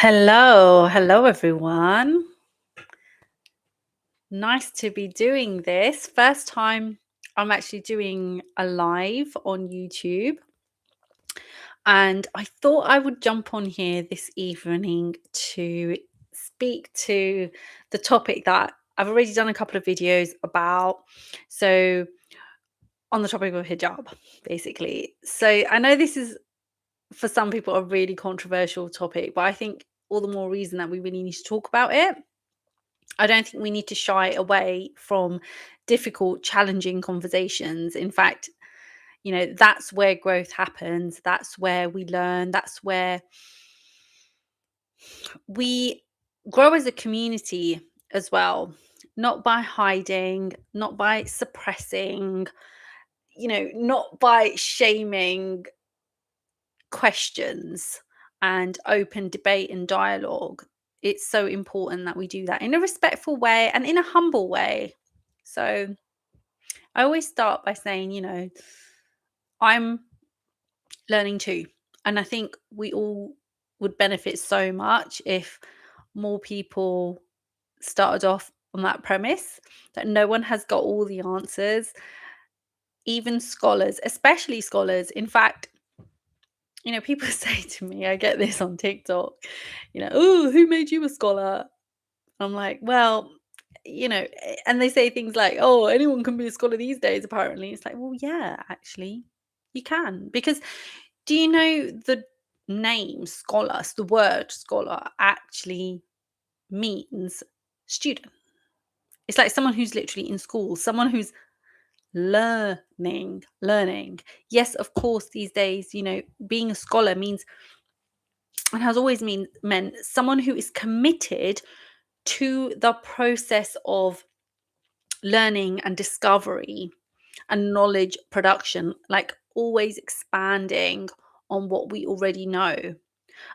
Hello everyone. Nice to be doing this. First time I'm actually doing a live on YouTube, and I thought I would jump on here this evening to speak to the topic that I've already done a couple of videos about. So, on the topic of hijab, basically. So, I know this is for some people a really controversial topic, but I think all the more reason that we really need to talk about it. I don't think we need to shy away from difficult, challenging conversations. In fact, that's where growth happens. That's where we learn. That's where we grow as a community as well, not by hiding, not by suppressing, not by shaming questions and open debate and dialogue. It's so important that we do that in a respectful way and in a humble way. So I always start by saying, I'm learning too. And I think we all would benefit so much if more people started off on that premise that no one has got all the answers, even scholars, especially scholars. In fact, people say to me, I get this on TikTok, oh, who made you a scholar? I'm like, well, and they say things like, oh, anyone can be a scholar these days, apparently. It's like, well, yeah, actually, you can. Because do you know the name scholar, the word scholar actually means student? It's like someone who's literally in school, someone who's learning. Yes, of course, these days, being a scholar means and has always meant someone who is committed to the process of learning and discovery and knowledge production, like always expanding on what we already know.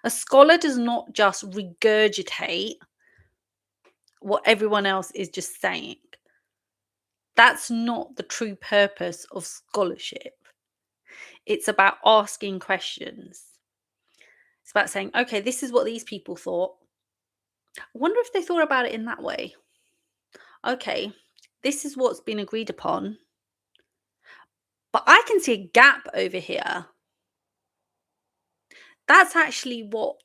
A scholar does not just regurgitate what everyone else is just saying. That's not the true purpose of scholarship. It's about asking questions. It's about saying, okay, this is what these people thought. I wonder if they thought about it in that way. Okay, this is what's been agreed upon. But I can see a gap over here. That's actually what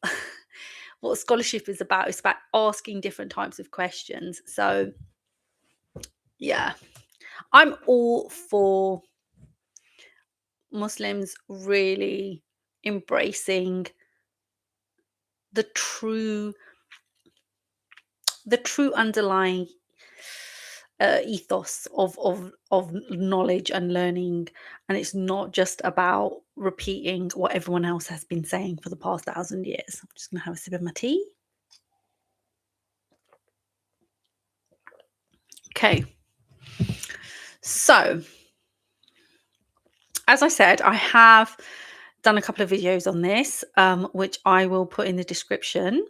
what scholarship is about. It's about asking different types of questions. So yeah, I'm all for Muslims really embracing the true underlying ethos of knowledge and learning, and it's not just about repeating what everyone else has been saying for the past 1,000 years. I'm just gonna have a sip of my tea. Okay, so as I said, I have done a couple of videos on this, which I will put in the description.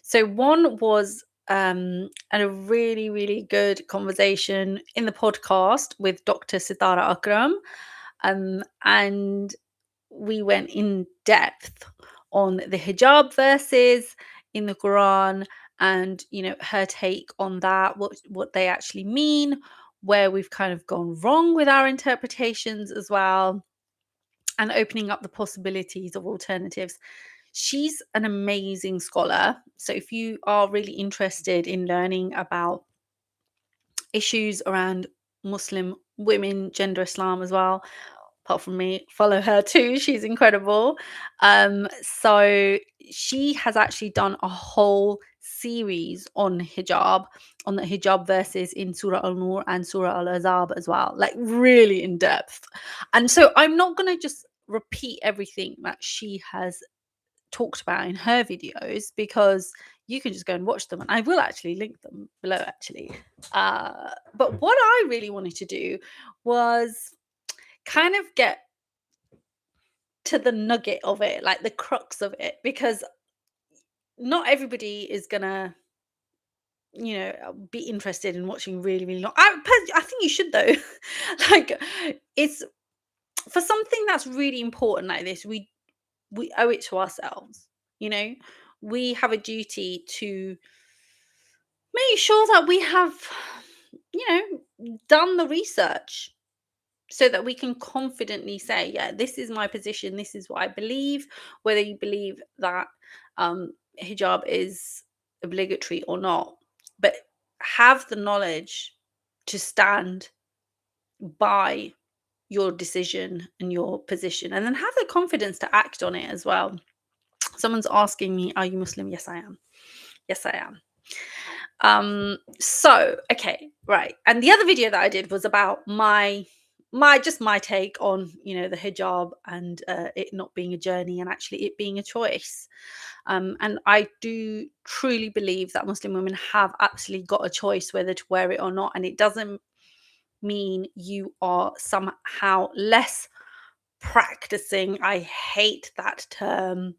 So one was a really, really good conversation in the podcast with Dr. Sitara Akram. And we went in depth on the hijab verses in the Quran and, her take on that, what they actually mean, where we've kind of gone wrong with our interpretations as well, and opening up the possibilities of alternatives. She's an amazing scholar. So if you are really interested in learning about issues around Muslim women, gender Islam as well, apart from me, follow her too. She's incredible. So she has actually done a whole series on hijab, on the hijab verses in Surah Al-Nur and Surah Al-Ahzab as well, like really in depth. And so I'm not going to just repeat everything that she has talked about in her videos, because you can just go and watch them, and I will actually link them below actually. But what I really wanted to do was kind of get to the nugget of it, like the crux of it, because not everybody is gonna be interested in watching really, really long. I think you should though. Like, it's for something that's really important like this, we owe it to ourselves, you know we have a duty to make sure that we have, done the research so that we can confidently say, yeah, this is my position, this is what I believe, whether you believe that hijab is obligatory or not. But have the knowledge to stand by your decision and your position, and then have the confidence to act on it as well. Someone's asking me, are you Muslim? Yes, I am. Yes, I am. So okay, right. And the other video that I did was about my take on, the hijab, and it not being a journey and actually it being a choice. And I do truly believe that Muslim women have actually got a choice whether to wear it or not, and it doesn't mean you are somehow less practicing. I hate that term.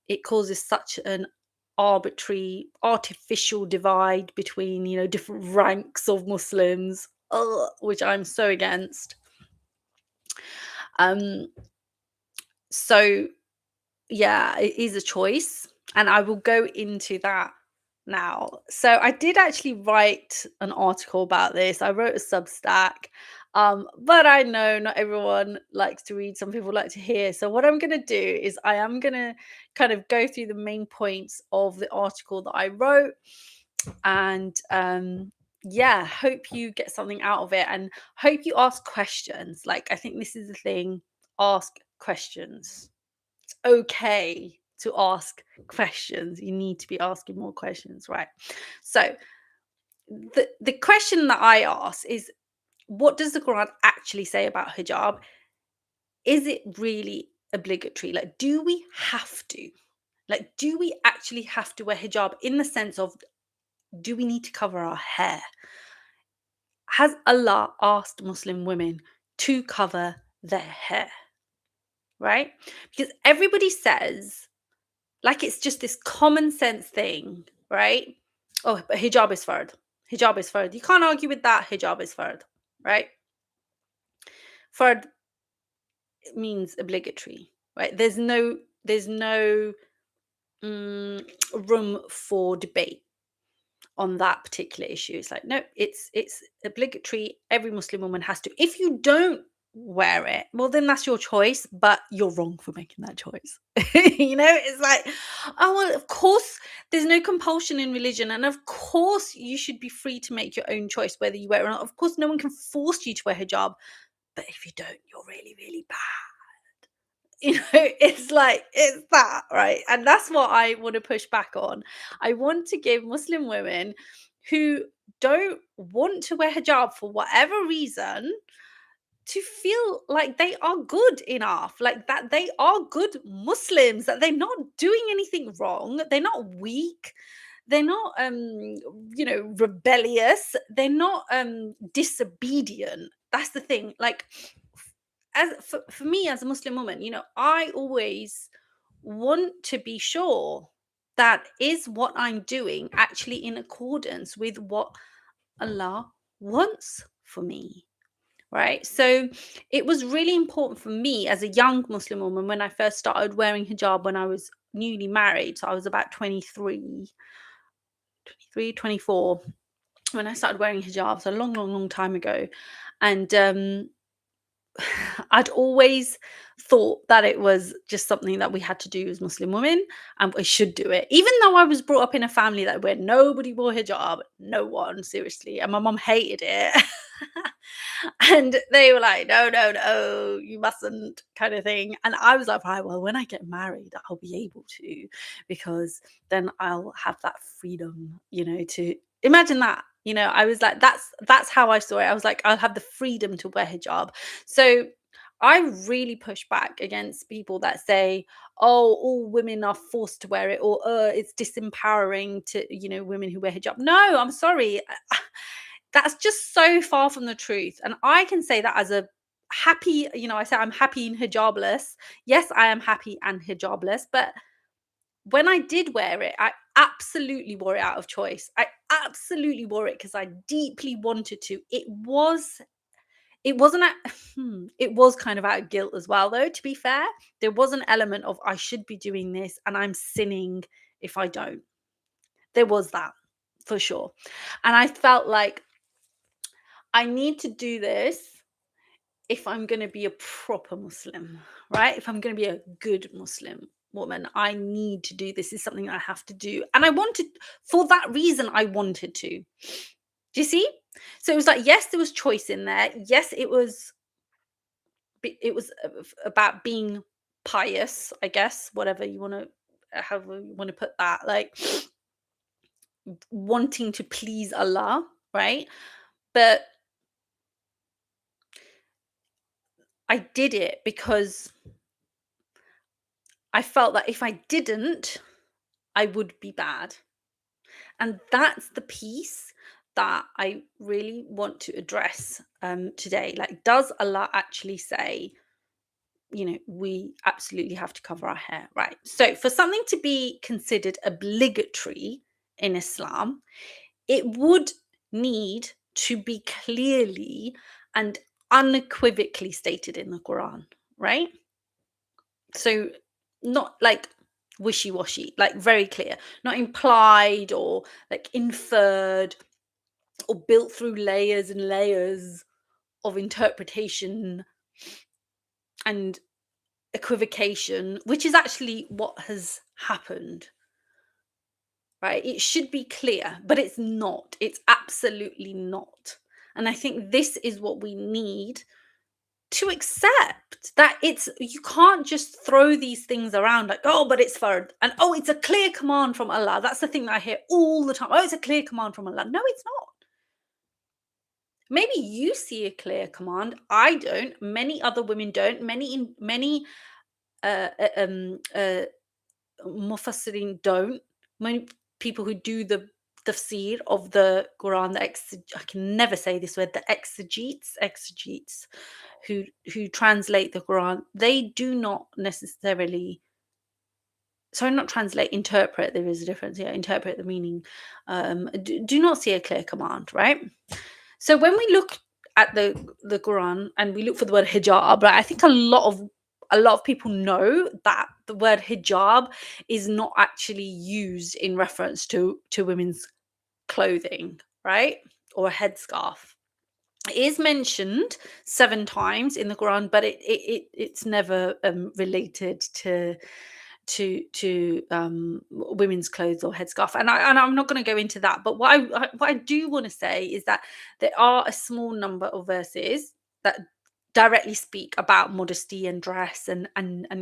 It causes such an arbitrary, artificial divide between, different ranks of Muslims, which I'm so against. Um, so yeah, it is a choice, and I will go into that now. So I did actually write an article about this. I wrote a Substack, but I know not everyone likes to read. Some people like to hear. So what I'm going to do is I am going to kind of go through the main points of the article that I wrote, and yeah, hope you get something out of it, and hope you ask questions. Like, I think this is the thing: ask questions. It's okay to ask questions. You need to be asking more questions, right? So the question that I ask is, what does the Quran actually say about hijab? Is it really obligatory? Like, do we have to? Like, do we actually have to wear hijab, in the sense of, do we need to cover our hair? Has Allah asked Muslim women to cover their hair? Right? Because everybody says, like, it's just this common sense thing, right? Oh, but hijab is fard. Hijab is fard. You can't argue with that. Hijab is fard, right? Fard means obligatory, right? There's no room for debate on that particular issue. It's like, no, it's obligatory. Every Muslim woman has to. If you don't wear it, well, then that's your choice, but you're wrong for making that choice. It's like, oh, well, of course there's no compulsion in religion, and of course you should be free to make your own choice whether you wear it or not. Of course no one can force you to wear hijab, but if you don't, you're really, really bad. It's like, it's that, right? And that's what I want to push back on. I want to give Muslim women who don't want to wear hijab for whatever reason to feel like they are good enough, like that they are good Muslims, that they're not doing anything wrong, they're not weak, they're not rebellious, they're not disobedient. That's the thing. Like, as for me as a Muslim woman, I always want to be sure that is what I'm doing actually in accordance with what Allah wants for me. Right. So it was really important for me as a young Muslim woman when I first started wearing hijab, when I was newly married. So I was about 24 when I started wearing hijab. So a long, long, long time ago. And I'd always thought that it was just something that we had to do as Muslim women, and we should do it. Even though I was brought up in a family where nobody wore hijab, no one, seriously, and my mom hated it. And they were like, no, no, no, you mustn't, kind of thing. And I was like, right, well, when I get married, I'll be able to, because then I'll have that freedom, to imagine that. I was like, that's how I saw it. I was like, I'll have the freedom to wear hijab. So I really push back against people that say, oh, all women are forced to wear it, or it's disempowering to, women who wear hijab. No, I'm sorry. That's just so far from the truth. And I can say that as a happy, I say I'm happy and hijabless. Yes, I am happy and hijabless. But when I did wear it, I absolutely wore it out of choice. I absolutely wore it because I deeply wanted to. It wasn't a it was kind of out of guilt as well, though, to be fair. There was an element of, "I should be doing this, and I'm sinning if I don't." There was that, for sure. And I felt like, I need to do this if I'm gonna be a proper Muslim, right? If I'm gonna be a good Muslim woman, I need to do this. Is something I have to do. And I wanted, for that reason, I wanted to. Do you see? So it was like, yes, there was choice in there. Yes, it was about being pious, I guess, whatever you want to, however you want to put that, like wanting to please Allah, right? But I did it because I felt that if I didn't, I would be bad. And that's the piece that I really want to address today. Like, does Allah actually say, we absolutely have to cover our hair, right? So, for something to be considered obligatory in Islam, it would need to be clearly and unequivocally stated in the Quran, right? So, not like wishy washy, like very clear, not implied or like inferred or built through layers and layers of interpretation and equivocation, which is actually what has happened, right? It should be clear, but it's not. It's absolutely not. And I think this is what we need to accept, that it's, you can't just throw these things around like, oh, but it's for, and oh, it's a clear command from Allah. That's the thing that I hear all the time. Oh, it's a clear command from Allah. No, it's not. Maybe you see a clear command. I don't. Many other women don't. Many mufassirin don't. Many people who do the tafsir of the Quran, I can never say this word, the exegetes who translate the Quran, they do not necessarily, sorry, not translate, interpret. There is a difference. Yeah, interpret the meaning. Do not see a clear command, right? So when we look at the Quran and we look for the word hijab, right, I think a lot of people know that the word hijab is not actually used in reference to women's clothing, right, or a headscarf. It is mentioned 7 times in the Quran, but it's never related to women's clothes or headscarf. And I'm not going to go into that. But what I do want to say is that there are a small number of verses that directly speak about modesty and dress and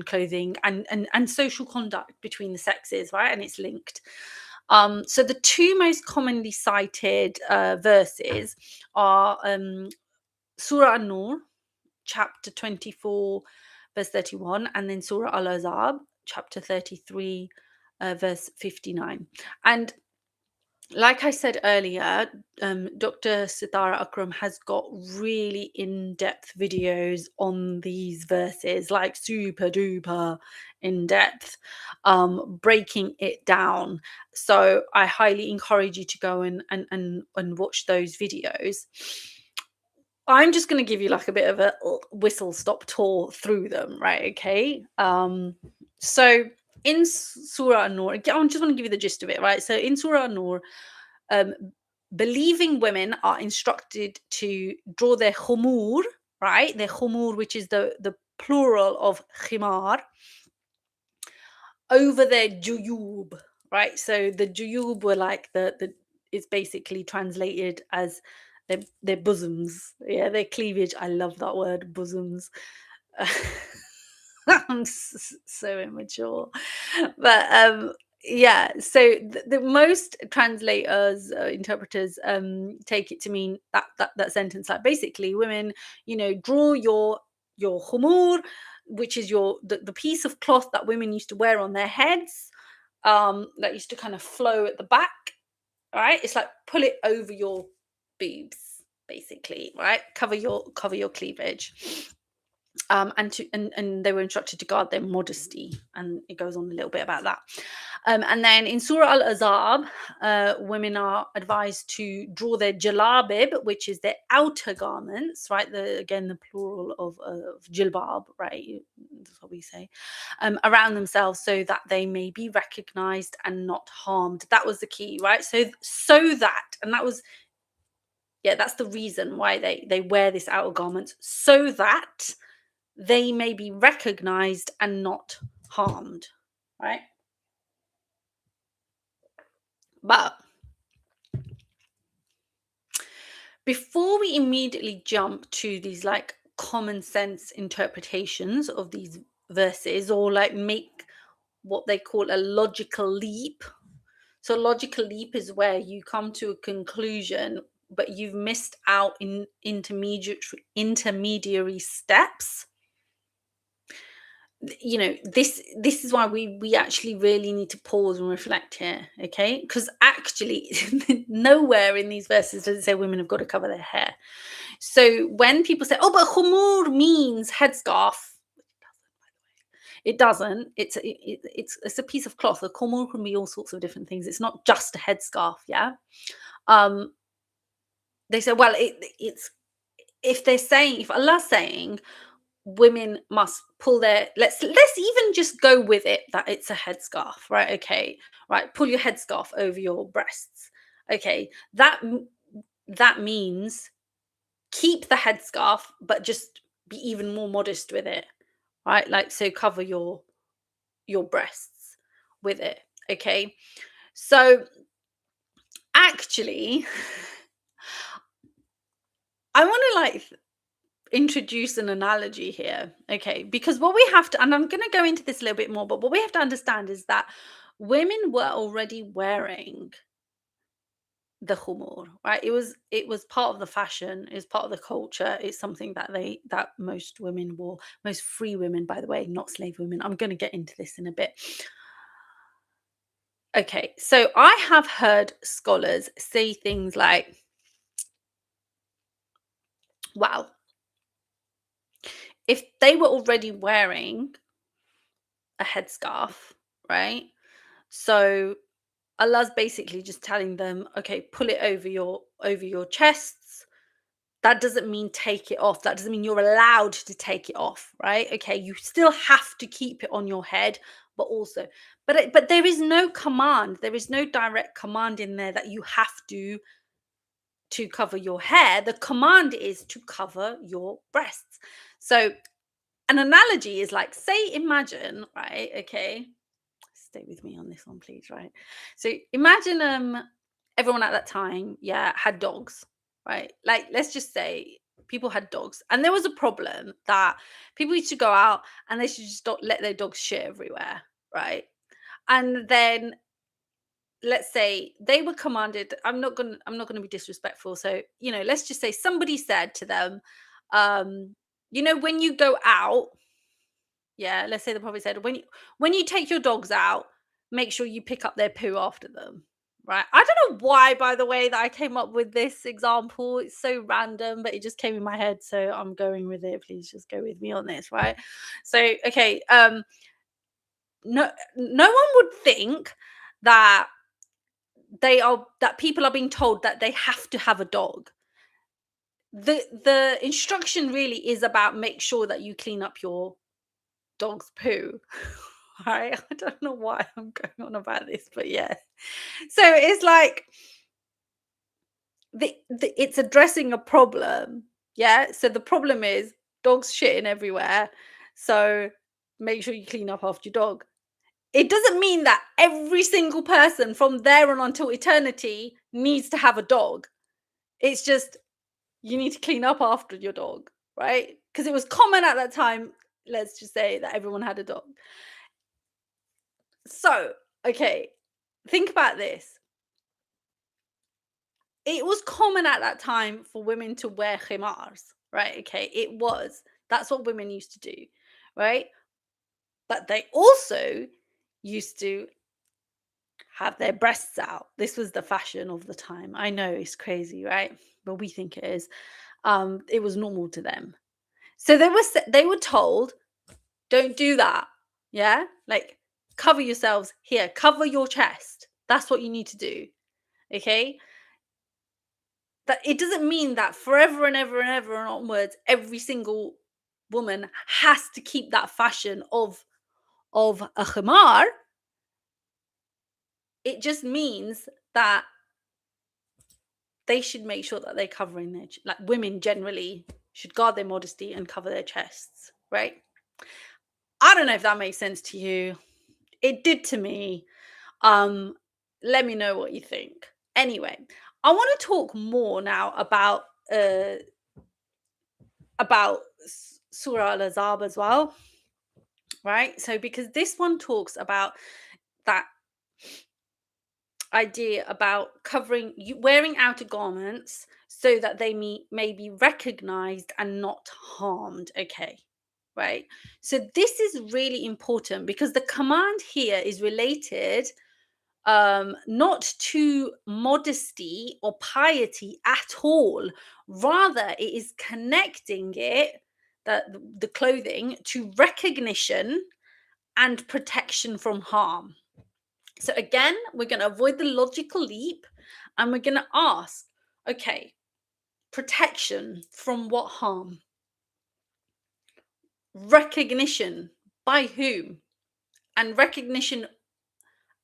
clothing and social conduct between the sexes, right? And it's linked. So the 2 most commonly cited verses are Surah An-Nur, chapter 24, verse 31, and then Surah Al-Ahzab, chapter 33, verse 59. And like I said earlier, Dr. Sitara Akram has got really in-depth videos on these verses, like super duper in-depth, breaking it down. So I highly encourage you to go and watch those videos. I'm just going to give you like a bit of a whistle stop tour through them, right? Okay. So in Surah An-Nur, I just want to give you the gist of it, right? So in Surah An-Nur, um, believing women are instructed to draw their khumur, right? Their khumur, which is the plural of khimar, over their juyub, right? So the juyub were like the it's basically translated as their bosoms, yeah, their cleavage. I love that word, bosoms. I'm so immature, but yeah. So the most translators, interpreters, take it to mean that sentence, like basically, women, draw your khumur, which is the piece of cloth that women used to wear on their heads, that used to kind of flow at the back, right? It's like pull it over your boobs, basically, right? Cover your cleavage. And they were instructed to guard their modesty, and it goes on a little bit about that. And then in Surah Al-Ahzab, women are advised to draw their jalabib, which is their outer garments, right? Again, the plural of jilbab, right? That's what we say, around themselves so that they may be recognized and not harmed. That was the key, right? So that, and that was, yeah, that's the reason why they wear this outer garment, so that they may be recognized and not harmed, right? But before we immediately jump to these like common sense interpretations of these verses, or like make what they call a logical leap. So logical leap is where you come to a conclusion but you've missed out in intermediary steps. This is why we actually really need to pause and reflect here, okay? Because actually nowhere in these verses does it say women have got to cover their hair. So when people say, oh, but khumur means headscarf, it doesn't. It's a piece of cloth. A khumur can be all sorts of different things. It's not just a headscarf. Yeah. um they say, well, it's, if Allah's saying women must pull their, let's even just go with it that it's a headscarf, right? Okay, right, pull your headscarf over your breasts. Okay, that means keep the headscarf but just be even more modest with it, right? Like, so cover your breasts with it. Okay, so actually I want to like introduce an analogy here, okay? Because what we have to, and I'm going to go into this a little bit more, but what we have to understand is that women were already wearing the khumur, right? It was part of the fashion, it's part of the culture, it's something that most women wore, most free women, by the way, not slave women. I'm going to get into this in a bit. Okay, so I have heard scholars say things like, wow, if they were already wearing a headscarf, right? So Allah's basically just telling them, okay, pull it over your chests. That doesn't mean take it off. That doesn't mean you're allowed to take it off, right? Okay, you still have to keep it on your head, but also, but there is no command. There is no direct command in there that you have to cover your hair. The command is to cover your breasts. So an analogy is like, say, imagine, right? Okay, stay with me on this one, please, right? So imagine everyone at that time, yeah, had dogs, right? Like, let's just say people had dogs and there was a problem that people used to go out and they should just not let their dogs shit everywhere, right? And then let's say they were commanded, I'm not gonna be disrespectful, so let's just say somebody said to them, um when you go out, yeah, let's say the prophet said, when you take your dogs out, make sure you pick up their poo after them. Right. I don't know why, by the way, that I came up with this example. It's so random, but it just came in my head. So I'm going with it. Please just go with me on this, right? So, okay. No one would think that that people are being told that they have to have a dog. The instruction really is about make sure that you clean up your dog's poo. Right? I don't know why I'm going on about this, but yeah. So it's like it's addressing a problem. Yeah. So the problem is dogs shitting everywhere. So make sure you clean up after your dog. It doesn't mean that every single person from there on until eternity needs to have a dog. It's just you need to clean up after your dog, right? Because it was common at that time. Let's just say that everyone had a dog. So, okay, think about this. It was common at that time for women to wear khimars, right? Okay, it was. That's what women used to do, right? But they also used to have their breasts out. This was the fashion of the time. I know it's crazy, right? But we think it is. It was normal to them. So they were told, don't do that. Yeah? Like, cover yourselves here, cover your chest. That's what you need to do. Okay? That it doesn't mean that forever and ever and ever and onwards, every single woman has to keep that fashion of a khimar. It just means that they should make sure that they're covering their like women generally should guard their modesty and cover their chests, right? I don't know if that makes sense to you. It did to me. Um, Let me know what you think. Anyway, I want to talk more now uh about Surah Al-Ahzab as well, right? So because this one talks about that idea about covering you wearing outer garments so that they may be recognized and not harmed. Okay, right? So this is really important because the command here is related not to modesty or piety at all. Rather, it is connecting it, the clothing, to recognition and protection from harm. So again, we're going to avoid the logical leap and we're going to ask, okay, protection from what harm? Recognition by whom? And recognition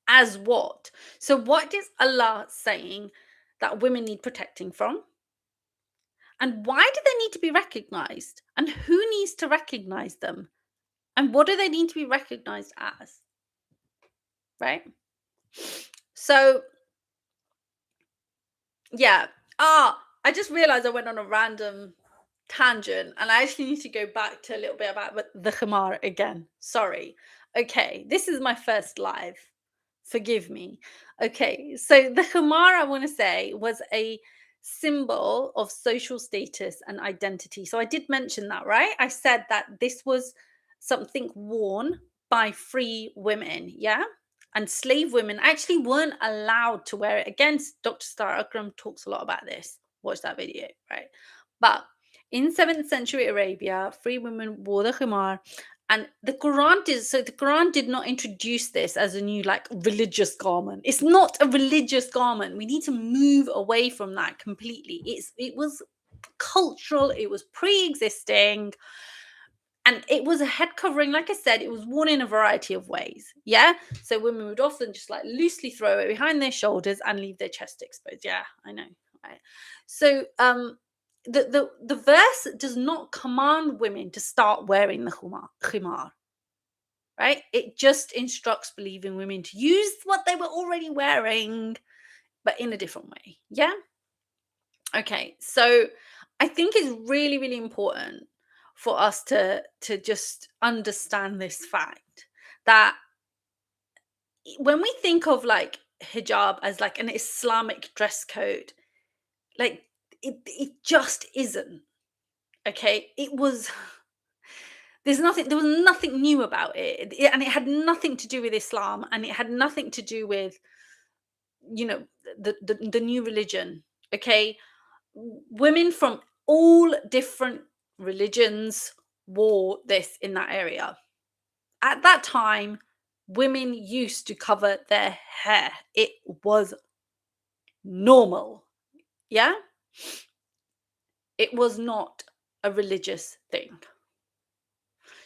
as what? So what is Allah saying that women need protecting from? And why do they need to be recognized? And who needs to recognize them? And what do they need to be recognized as? Right? So yeah. I just realized I went on a random tangent and I actually need to go back to a little bit about the khimar again. Sorry. Okay, this is my first live. Forgive me. Okay, so the khimar, I want to say, was a symbol of social status and identity. So I did mention that, right? I said that this was something worn by free women, yeah? And slave women actually weren't allowed to wear it. Again, Dr. Star Akram talks a lot about this. Watch that video, right? But in 7th century Arabia, free women wore the khimar, and the Quran did not introduce this as a new like religious garment. It's not a religious garment. We need to move away from that completely. It was cultural, it was pre-existing, and it was a head covering. Like I said, it was worn in a variety of ways. Yeah. So women would often just like loosely throw it behind their shoulders and leave their chest exposed. Yeah, I know. Right. So the verse does not command women to start wearing the khimar, right? It just instructs believing women to use what they were already wearing, but in a different way. Yeah. Okay. So I think it's really, really important for us to just understand this fact that when we think of like hijab as like an Islamic dress code, like it just isn't. Okay, there was nothing new about and it had nothing to do with Islam, and it had nothing to do with, you know, the new religion. Okay, women from all different religions wore this in that area. At that time, women used to cover their hair. It was normal. Yeah, it was not a religious thing.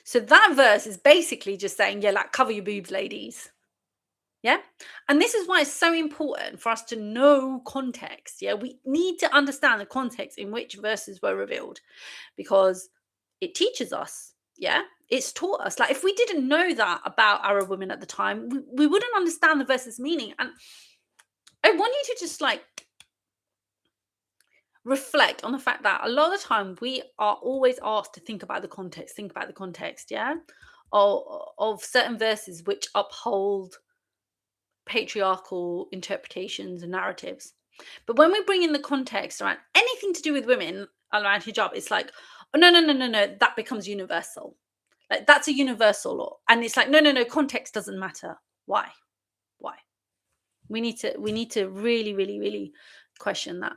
So that verse is basically just saying, yeah, like cover your boobs, ladies. Yeah. And this is why it's so important for us to know context. Yeah. We need to understand the context in which verses were revealed, because it teaches us. Yeah. It's taught us. Like if we didn't know that about Arab women at the time, we wouldn't understand the verse's meaning. And I want you to just like reflect on the fact that a lot of the time we are always asked to think about the context, yeah, of certain verses which uphold patriarchal interpretations and narratives. But when we bring in the context around anything to do with women around hijab, it's like, oh no, that becomes universal. Like that's a universal law. And it's like, no, context doesn't matter. Why? We need to really, really, really question that.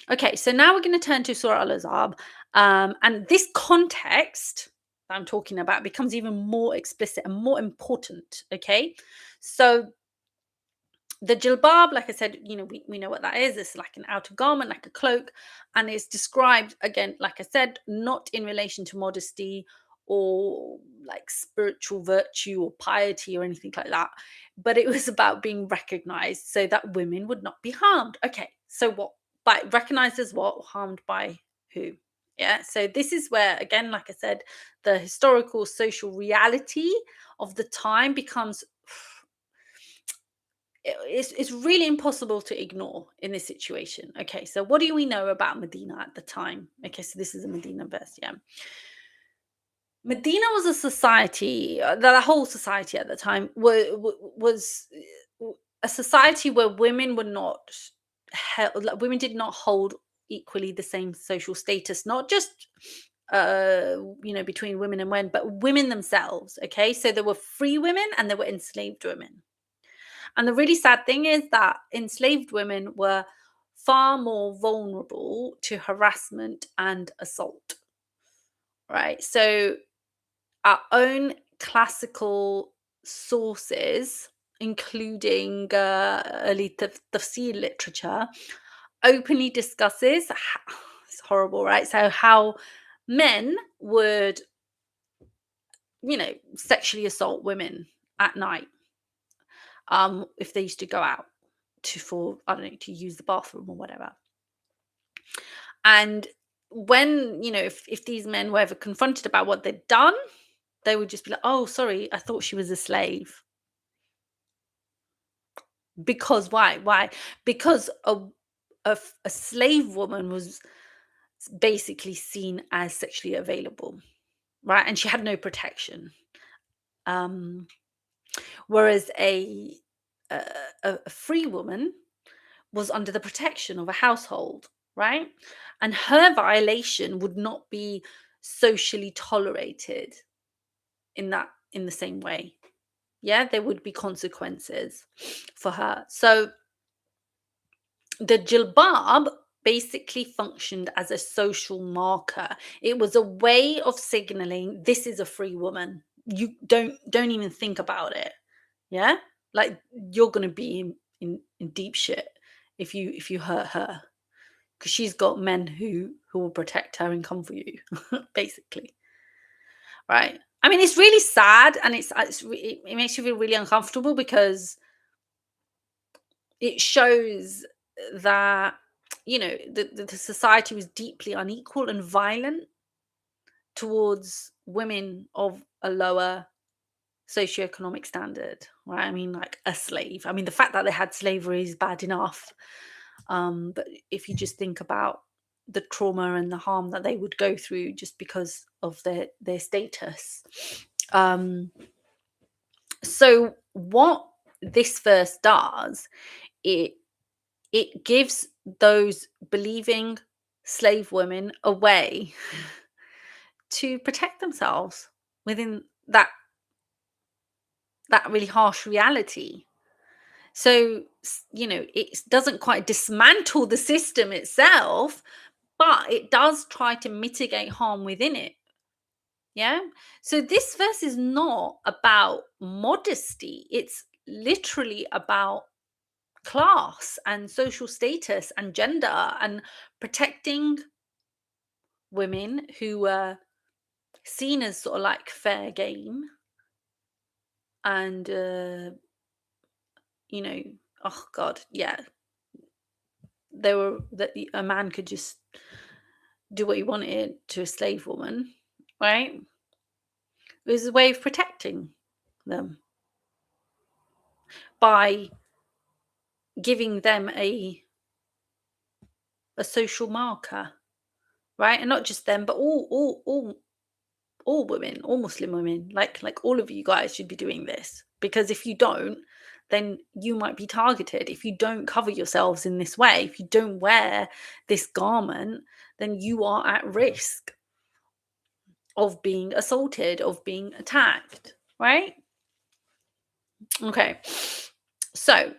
Okay, so now we're going to turn to Surah Al-Ahzab. And this context that I'm talking about becomes even more explicit and more important. Okay. So the jilbab, like I said, we know what that is. It's like an outer garment, like a cloak, and it's described again, like I said, not in relation to modesty or like spiritual virtue or piety or anything like that, but it was about being recognized so that women would not be harmed. Okay, so what? By recognized as what? Harmed by who? Yeah, so this is where, again, like I said, the historical social reality of the time becomes it's really impossible to ignore in this situation. Okay, so what do we know about Medina at the time? Okay, so this is a Medina verse. Yeah, Medina was a society. The whole society at the time was a society where women were not held. Like, women did not hold equally the same social status. Not just between women and men, but women themselves. Okay, so there were free women and there were enslaved women. And the really sad thing is that enslaved women were far more vulnerable to harassment and assault, right? So, our own classical sources, including early tafsir literature, openly discusses it's horrible, right? So, how men would, sexually assault women at night if they used to go out for, I don't know, to use the bathroom or whatever. And when, if these men were ever confronted about what they'd done, they would just be like, "Oh, sorry, I thought she was a slave." Because why? Why? Because a slave woman was basically seen as sexually available, right? And she had no protection. Um, Whereas a, a free woman was under the protection of a household, right? And her violation would not be socially tolerated in the same way. Yeah, there would be consequences for her. So the jilbab basically functioned as a social marker. It was a way of signaling this is a free woman. You don't even think about it. Yeah, like you're gonna be in deep shit if you hurt her, because she's got men who will protect her and come for you, basically, right? I mean, it's really sad, and it makes you feel really uncomfortable because it shows that the society was deeply unequal and violent towards women of a lower socioeconomic standard, right? I mean, like a slave. I mean, the fact that they had slavery is bad enough, but if you just think about the trauma and the harm that they would go through just because of their status. So what this verse does, it gives those believing slave women a way to protect themselves within that really harsh reality. So, it doesn't quite dismantle the system itself, but it does try to mitigate harm within it. Yeah. So, this verse is not about modesty, it's literally about class and social status and gender and protecting women who were seen as sort of like fair game and, you know, oh God, yeah, that a man could just do what he wanted to a slave woman, right? It was a way of protecting them by giving them a social marker, right? And not just them, but all women, all Muslim women, like all of you guys should be doing this, because if you don't, then you might be targeted. If you don't cover yourselves in this way, if you don't wear this garment, then you are at risk of being assaulted, of being attacked, right? Okay. So,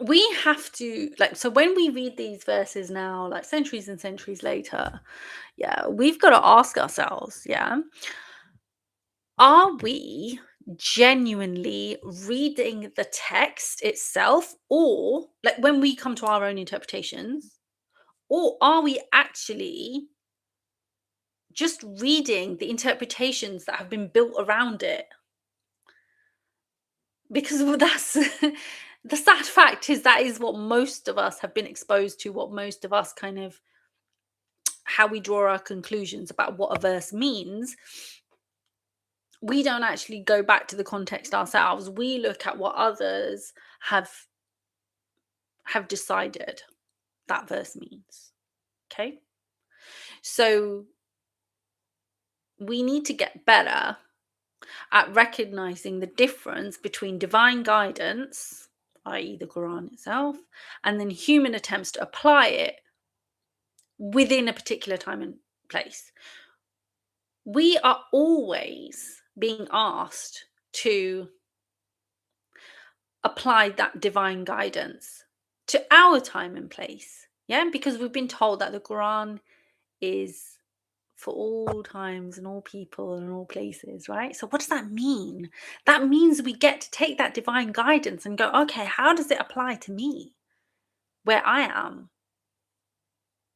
we have to, like, so when we read these verses now, like centuries and centuries later, yeah, we've got to ask ourselves, yeah, are we genuinely reading the text itself, or like when we come to our own interpretations, or are we actually just reading the interpretations that have been built around it? Because well, that's the sad fact is that is what most of us have been exposed to, what most of us kind of, how we draw our conclusions about what a verse means. We don't actually go back to the context ourselves. We look at what others have decided that verse means. Okay? So we need to get better at recognizing the difference between divine guidance, i.e., the Quran itself, and then human attempts to apply it within a particular time and place. We are always being asked to apply that divine guidance to our time and place. Yeah, because we've been told that the Quran is for all times and all people and all places, right? So, what does that mean? That means we get to take that divine guidance and go, okay, how does it apply to me, where I am,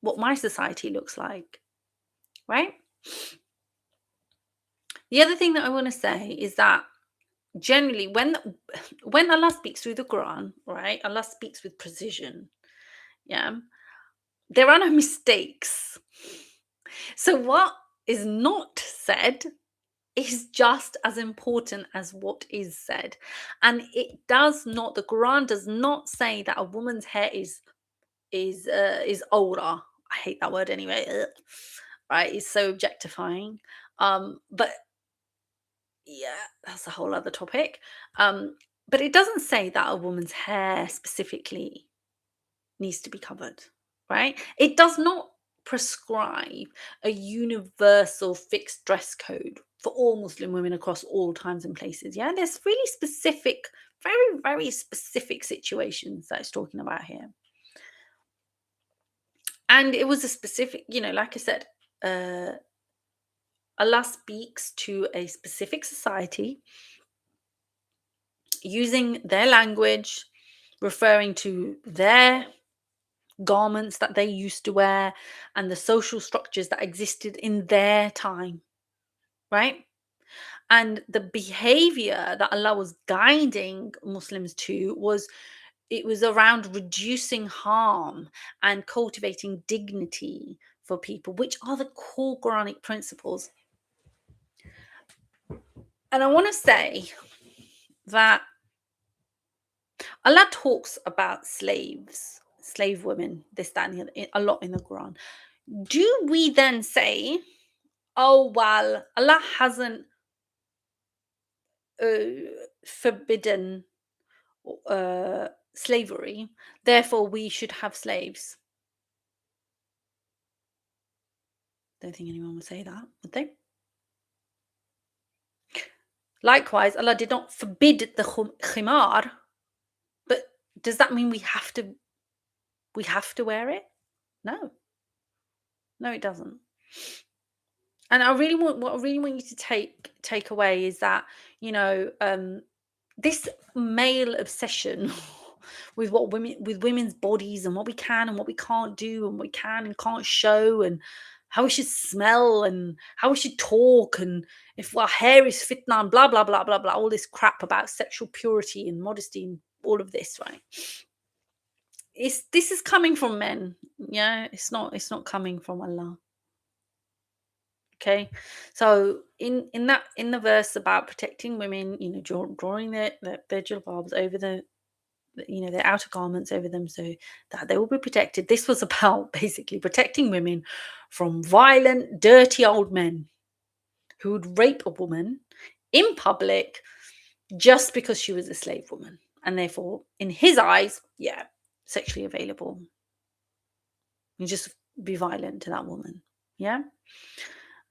what my society looks like, right? The other thing that I want to say is that generally when Allah speaks through the Quran, right, Allah speaks with precision. Yeah, there are no mistakes. So what is not said is just as important as what is said. And it does not, the Quran does not say that a woman's hair is older. I hate that word anyway. Ugh. Right, it's so objectifying. But yeah, that's a whole other topic. But it doesn't say that a woman's hair specifically needs to be covered, right? It does not prescribe a universal fixed dress code for all Muslim women across all times and places. Yeah, there's really specific, very, very specific situations that it's talking about here. And it was a specific, like I said, Allah speaks to a specific society using their language, referring to their garments that they used to wear and the social structures that existed in their time, right? And the behavior that Allah was guiding Muslims to was, it was around reducing harm and cultivating dignity for people, which are the core Quranic principles. And I want to say that Allah talks about slaves, slave women, this, that, and the other, a lot in the Quran. Do we then say, oh, well, Allah hasn't forbidden slavery, therefore we should have slaves? Don't think anyone would say that, would they? Likewise, Allah did not forbid the khimar, but does that mean we have to wear it? No, it doesn't. And what I really want you to take away is that, this male obsession with women's bodies and what we can and what we can't do and what we can and can't show and how we should smell and how we should talk and if our hair is fitna and blah blah blah blah blah, all this crap about sexual purity and modesty and all of this, right? This is coming from men. Yeah, it's not coming from Allah. Okay, so in the verse about protecting women, drawing their jilbabs over their outer garments over them so that they will be protected. This was about basically protecting women from violent, dirty old men who would rape a woman in public just because she was a slave woman, and therefore, in his eyes, yeah, sexually available. You just be violent to that woman, yeah,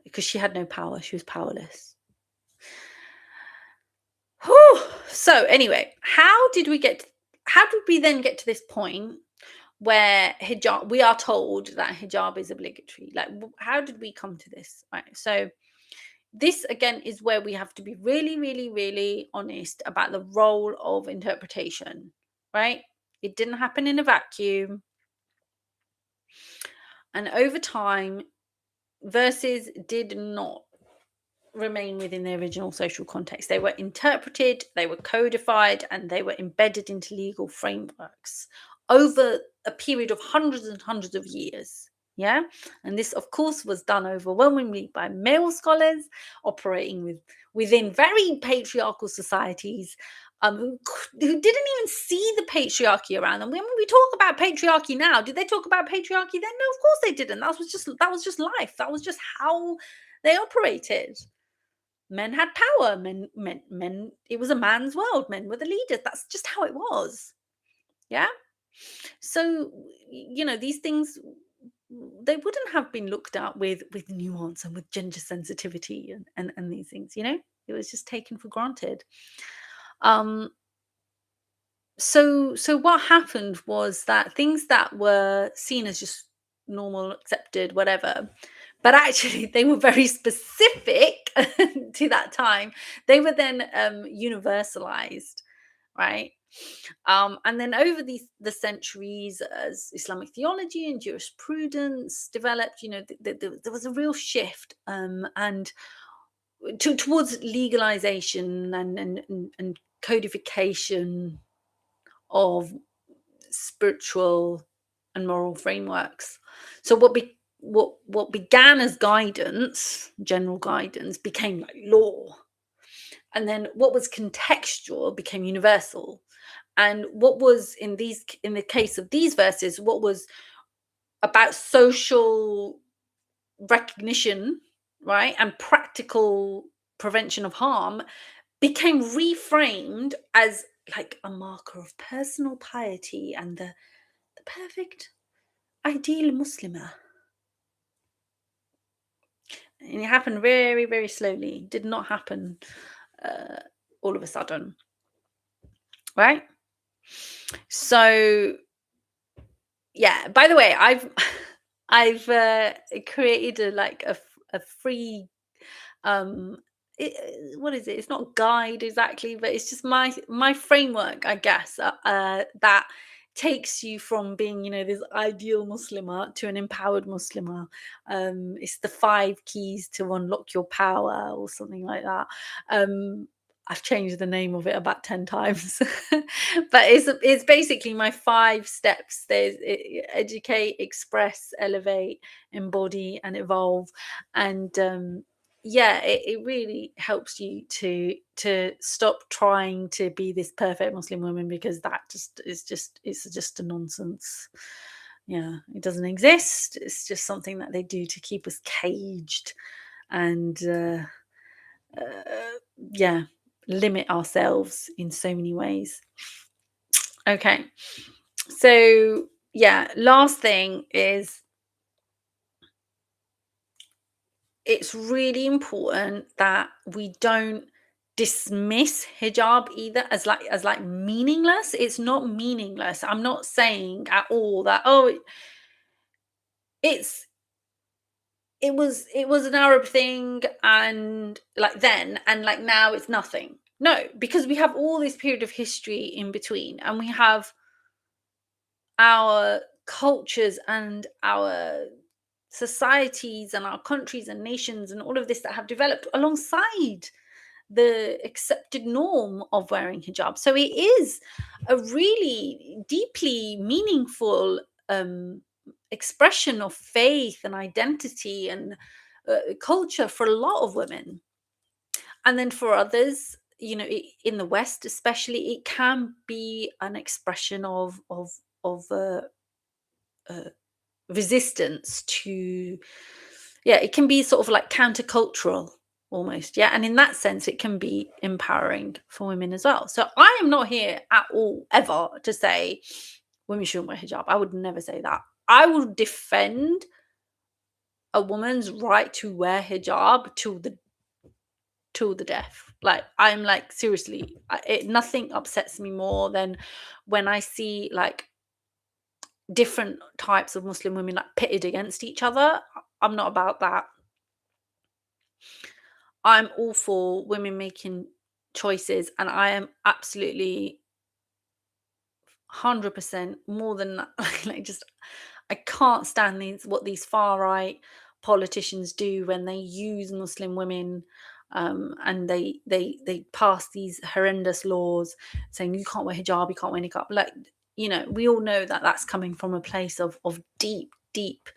because she had no power. She was powerless. Whew. So anyway, how how did we then get to this point where hijab, we are told that hijab is obligatory? Like, how did we come to this? Right. So, this again is where we have to be really, really, really honest about the role of interpretation, right? It didn't happen in a vacuum. And over time, verses did not remain within their original social context. They were interpreted, they were codified, and they were embedded into legal frameworks over a period of hundreds and hundreds of years. Yeah. And this, of course, was done overwhelmingly by male scholars operating within very patriarchal societies, who didn't even see the patriarchy around them. When we talk about patriarchy now, did they talk about patriarchy then? No, of course they didn't. That was just life. That was just how they operated. Men had power. Men. It was a man's world. Men were the leaders. That's just how it was. Yeah. So these things, they wouldn't have been looked at with nuance and with gender sensitivity and these things. It was just taken for granted. Um. So what happened was that things that were seen as just normal, accepted, whatever, but actually they were very specific to that time. They were then universalized, right? And then over the centuries, as Islamic theology and jurisprudence developed, there was a real shift, and towards legalization and codification of spiritual and moral frameworks. So what began as guidance, general guidance, became like law. And then what was contextual became universal. And what was in the case of these verses, what was about social recognition, right, and practical prevention of harm, became reframed as like a marker of personal piety and the perfect ideal Muslimah. And it happened very, very slowly. Did not happen uh, all of a sudden, right? So, yeah. By the way, I've created a free what is it? It's not a guide exactly, but it's just my framework, I guess, that takes you from being, this ideal Muslimah to an empowered Muslimah. It's the 5 keys to unlock your power, or something like that. I've changed the name of it about 10 times, but it's basically my 5 steps. There's educate, express, elevate, embody, and evolve. And yeah, it really helps you to stop trying to be this perfect Muslim woman, because that it's just a nonsense. Yeah, it doesn't exist. It's just something that they do to keep us caged and yeah, limit ourselves in so many ways. Okay, so yeah, last thing is, it's really important that we don't dismiss hijab either as meaningless. It's not meaningless. I'm not saying at all that, it's it was an Arab thing, and like then, and like now it's nothing. No, because we have all this period of history in between, and we have our cultures and our societies and our countries and nations and all of this that have developed alongside the accepted norm of wearing hijab. So it is a really deeply meaningful expression of faith and identity and culture for a lot of women. And then for others, in the West especially, it can be an expression of resistance to, yeah, it can be sort of like countercultural almost. Yeah, and in that sense it can be empowering for women as well. So I am not here at all ever to say women shouldn't wear hijab. I would never say that. I will defend a woman's right to wear hijab till the till the death. Like, I'm like, seriously, nothing upsets me more than when I see like different types of Muslim women like pitted against each other. I'm not about that. I'm all for women making choices, and I am absolutely 100% more than that. Like, just I can't stand what these far right politicians do when they use Muslim women, and they pass these horrendous laws saying you can't wear hijab, you can't wear niqab. Like, we all know that that's coming from a place of deep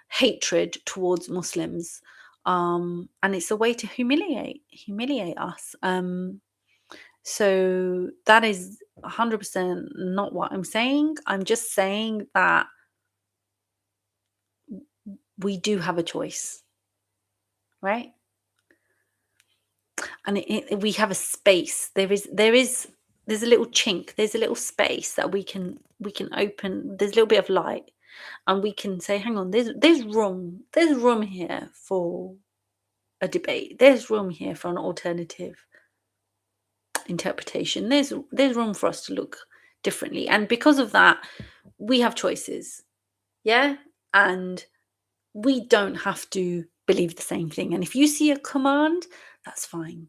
hatred towards Muslims, and it's a way to humiliate us. So that is 100% not what I'm saying. I'm just saying that we do have a choice, right? And we have a space. There's a little chink. There's a little space that we can open. There's a little bit of light, and we can say, "Hang on, there's room. There's room here for a debate. There's room here for an alternative interpretation. There's room for us to look differently." And because of that, we have choices. Yeah? And we don't have to believe the same thing. And if you see a command, that's fine.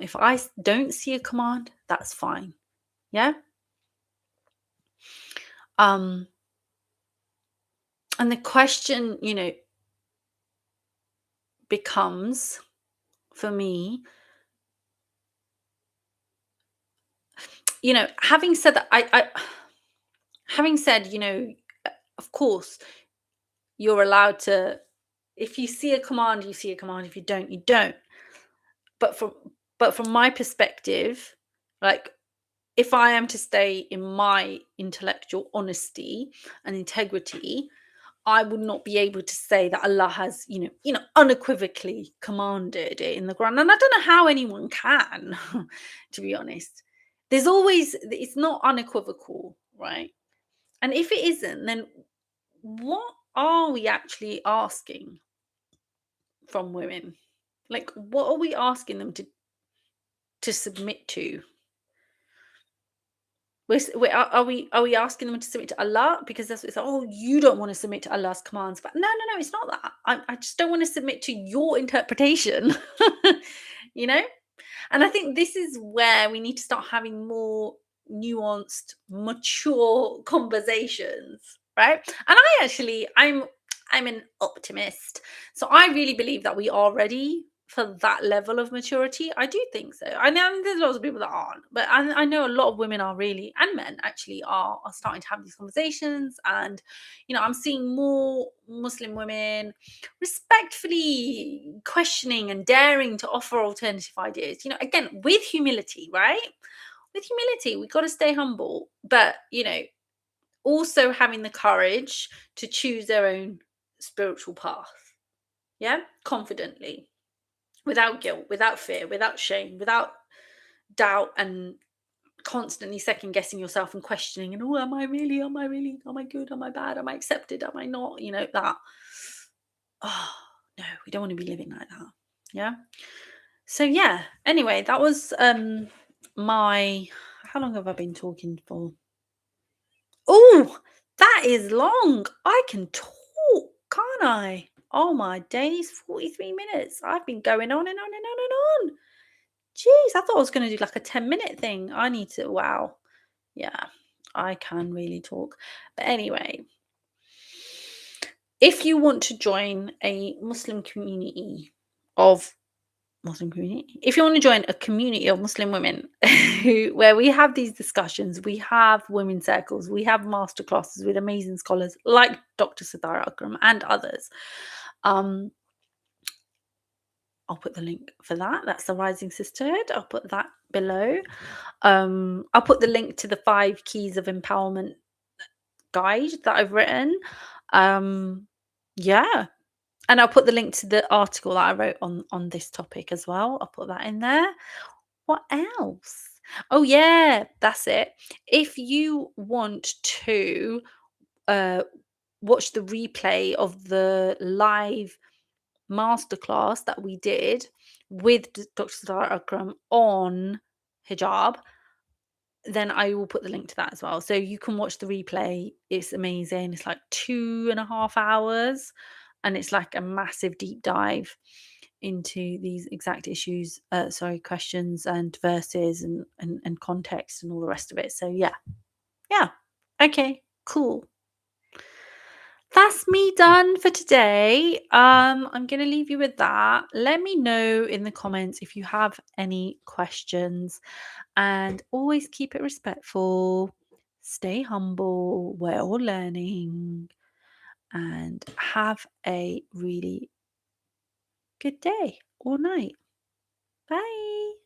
If I don't see a command, that's fine. Yeah? And the question, becomes for me, having said that, having said, of course, you're allowed to, if you see a command, you see a command. If you don't, you don't. But from my perspective, like, if I am to stay in my intellectual honesty and integrity, I would not be able to say that Allah has, unequivocally commanded it in the Quran. And I don't know how anyone can, to be honest. It's not unequivocal, right? And if it isn't, then what are we actually asking from women? Like, what are we asking them to submit to? Are we asking them to submit to Allah because that's what it's like, oh, you don't want to submit to Allah's commands? But no, it's not that. I just don't want to submit to your interpretation. you know and I think this is where we need to start having more nuanced, mature conversations, right? And I'm an optimist, so I really believe that we are ready for that level of maturity. I do think so. I know there's lots of people that aren't, but I know a lot of women are really, and men actually are starting to have these conversations. And I'm seeing more Muslim women respectfully questioning and daring to offer alternative ideas. Again, with humility, right? With humility, we got to stay humble, but also having the courage to choose their own spiritual path. Yeah, confidently, without guilt, without fear, without shame, without doubt, and constantly second guessing yourself and questioning, and am I really, am I good, am I bad, am I accepted, am I not, that. Oh no, we don't want to be living like that. Yeah. So yeah, anyway, that was my how long have I been talking for? Oh, that is long. I can talk, can't I? Oh my days, 43 minutes. I've been going on and on and on and on. Jeez, I thought I was going to do like a 10-minute thing. I need to, wow. Yeah, I can really talk. But anyway, if you want to join a Muslim community of if you want to join a community of Muslim women where we have these discussions, we have women's circles, we have masterclasses with amazing scholars like Dr. Sidara Akram and others. I'll put the link for that. That's the Rising Sisterhood. I'll put that below. I'll put the link to the 5 keys of empowerment guide that I've written. Yeah. And I'll put the link to the article that I wrote on this topic as well. I'll put that in there. What else? Oh yeah, that's it. If you want to watch the replay of the live masterclass that we did with Dr. Sadar Akram on hijab, then I will put the link to that as well. So you can watch the replay. It's amazing. It's like 2.5 hours, and it's like a massive deep dive into these exact issues, questions and verses and context and all the rest of it. So yeah. Yeah. Okay, cool. That's me done for today. I'm going to leave you with that. Let me know in the comments if you have any questions, and always keep it respectful. Stay humble. We're all learning, and have a really good day or night. Bye.